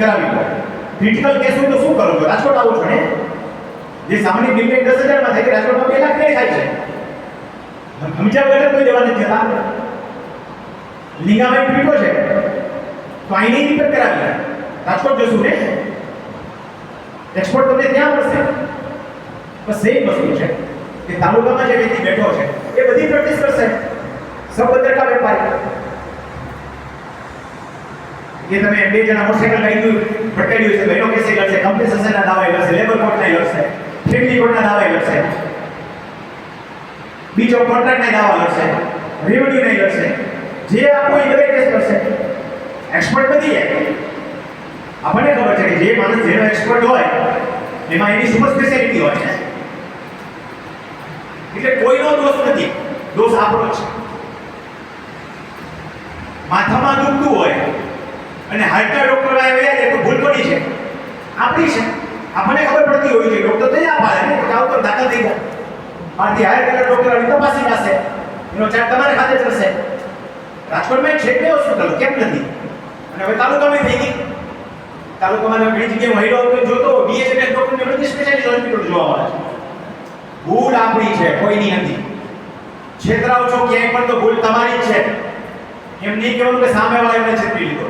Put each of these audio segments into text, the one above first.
કરાવી લો. Critical case હોય તો શું કરો છો? રાજકોટ આવો છો ને, જે સામાન્ય બિલ 10,000 માં થાય કે રાજકોટમાં 2 લાખ થાય છે. સમજ્યા વગર કોઈ દેવા નથી જતા. લિંગામાં પીટો છે તો આઈની રિપેર કરાવી રાજકોટ જશું ને, એક્સપોર્ટ તમને ત્યાં મળશે. બસ એ વસ્તુ છે કે તાલુકામાં જે વ્યક્તિ બેઠો છે એ બધી પ્રેક્ટિસ કરશે. સબંધરકા વેપારી એ તમે 2 જણા મોટરસાઇકલ લઈને ભટકાડ્યું છે, એનો કેસ લડશે, કમ્પન્સેશનના દાવા લડશે, લેબર કોર્ટના લડશે, ફેમિલી કોર્ટના દાવા લડશે, બીજો કોન્ટ્રાક્ટના દાવા લડશે, રેવન્યુના લડશે. જે આપો એ દરેક કેસ કરશે. એક્સપર્ટ નથી એ. આપણને ખબર છે કે જે માણસ જેનો એક્સપર્ટ હોય એમાં એની સુપર સ્પેશિયાલિટી હોય છે. એટલે કોઈનો દોષ નથી, દોષ આપણો છે. માથામાં દુખતું હોય અને હાર્ટના ડોક્ટર આવ્યા છે તો ભૂલ પડી છે આપણી છે. આપણને ખબર પડતી હોય છે ડોક્ટર તો ના પાડે ને કે આવ તો દાખલ થઈ જાય. આથી હાયર કલર ડોક્ટર આવી તપાસી પાસે એનો ચાર્જ તમારે ખાતે ચડશે. રાજકોટમાં એક છે કે હોસ્પિટલ કેમ નથી, અને હવે તાલુકામાં થઈ ગઈ. તાલુકામાં ઘણી જગ્યાએ મહિલાઓ જોતો ડીએચએમએસ ડોક્ટરને બધી સ્પેશિયાલિટી હોસ્પિટલ જોવા મળે છે. ભૂલ આપણી છે, કોઈની નથી. છેતરાવ છો ક્યાંય પણ તો ભૂલ તમારી જ છે. એમ નહીં કહેવાનું કે સામેવાળા એમને છેતરી લીધો.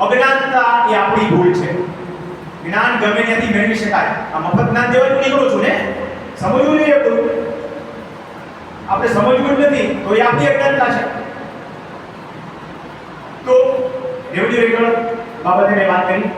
અજ્ઞાનતા એ આપણી ભૂલ છે. જ્ઞાન ગમે ત્યાંથી મેળવી શકાય. આ મફત જ્ઞાન દેવાનું નીકળું છું ને, સમજવું જોઈએ બધું. આપણે સમજવું જ નથી તો એ આપણી અજ્ઞાનતા છે. તો રેવન્યુ રેકોર્ડ બાબતે મેં વાત કરી.